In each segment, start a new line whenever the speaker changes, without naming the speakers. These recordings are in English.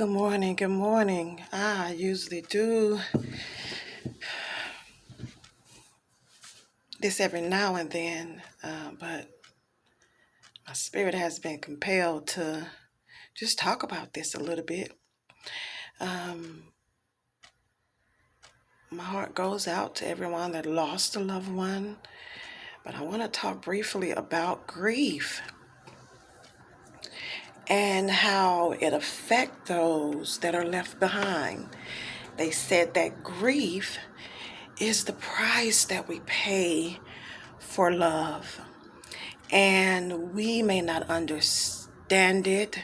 Good morning. Good morning. I usually do this every now and then, but my spirit has been compelled to just talk about this a little bit. Um, my heart goes out to everyone that lost a loved one, but I want to talk briefly about grief and how it affects those that are left behind. They said that grief is the price that we pay for love. And we may not understand it.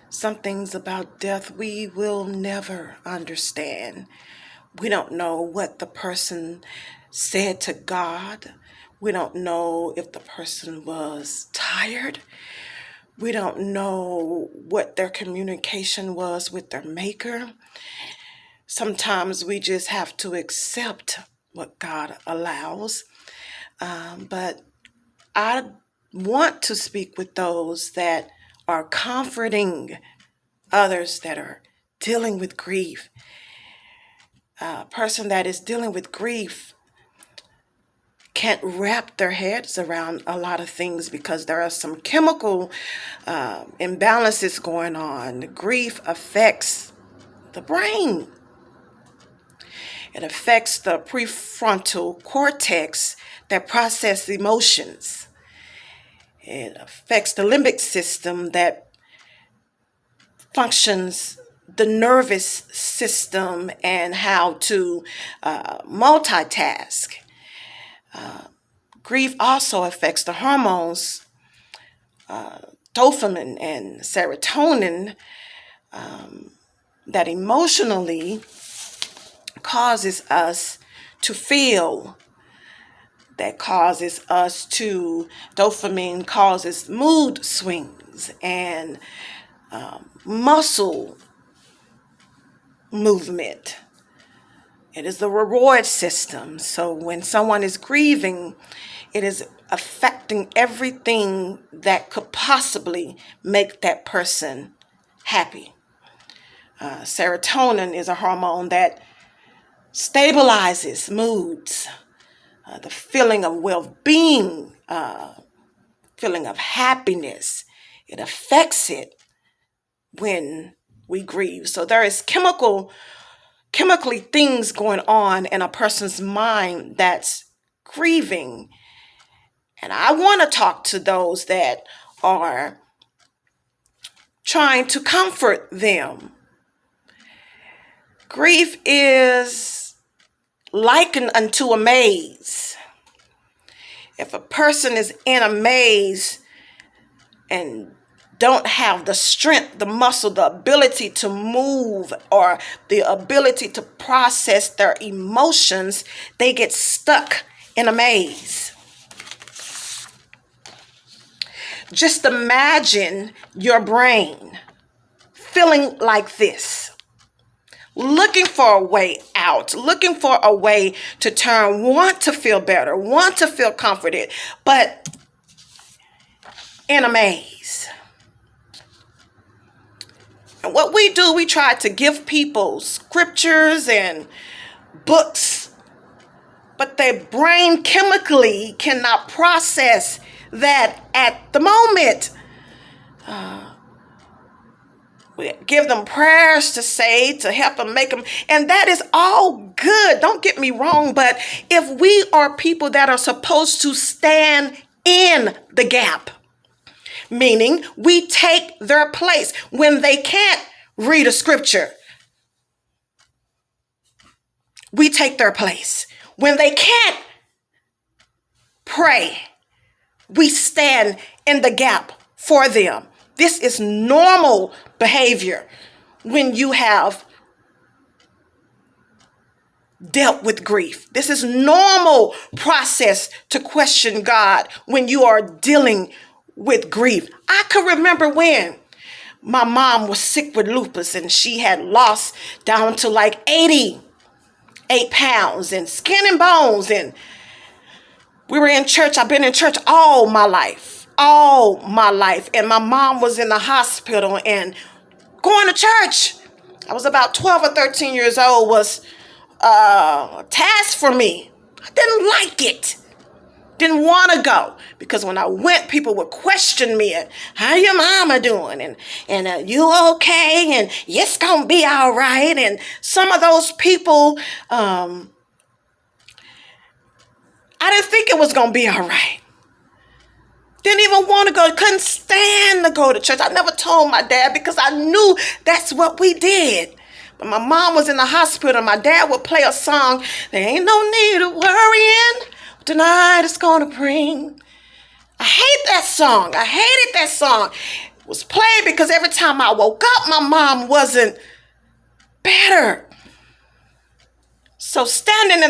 Some things about death we will never understand. We don't know what the person said to God. We don't know if the person was tired. We don't know what their communication was with their maker. Sometimes we just have to accept what God allows. But I want to speak with those that are comforting others that are dealing with grief. A person that is dealing with grief can't wrap their heads around a lot of things because there are some chemical imbalances going on. Grief affects the brain. It affects the prefrontal cortex that process emotions. It affects the limbic system that functions the nervous system and how to multitask. Grief also affects the hormones, dopamine and serotonin, that emotionally causes us to feel, dopamine causes mood swings and muscle movement. It is the reward system. So when someone is grieving, it is affecting everything that could possibly make that person happy. Serotonin is a hormone that stabilizes moods, the feeling of well-being, feeling of happiness. It affects it when we grieve. So there is chemically things going on in a person's mind that's grieving. And I want to talk to those that are trying to comfort them. Grief is likened unto a maze. If a person is in a maze and don't have the strength, the muscle, the ability to move, or the ability to process their emotions, they get stuck in a maze. Just imagine your brain feeling like this, looking for a way out, looking for a way to turn, want to feel better, want to feel comforted, but in a maze. And what we do, we try to give people scriptures and books, but their brain chemically cannot process that at the moment. We give them prayers to say, to help them, make them, and that is all good. Don't get me wrong, but if we are people that are supposed to stand in the gap, meaning we take their place when they can't read a scripture, we take their place. When they can't pray, we stand in the gap for them. This is normal behavior when you have dealt with grief. This is normal process to question God when you are dealing with grief. I can remember when my mom was sick with lupus and she had lost down to like 88 pounds and skin and bones, and we were in church. I've been in church all my life. And my mom was in the hospital and going to church. I was about 12 or 13 years old, was a task for me. I didn't like it. Didn't want to go, because when I went, people would question me. How your mama doing? And you okay? And it's gonna be all right. And some of those people, I didn't think it was gonna be all right. Didn't even want to go. Couldn't stand to go to church. I never told my dad because I knew that's what we did. But my mom was in the hospital. My dad would play a song. There ain't no need of worrying. Tonight is gonna bring. I hate that song. I hated that song. It was played because every time I woke up, my mom wasn't better. So standing in the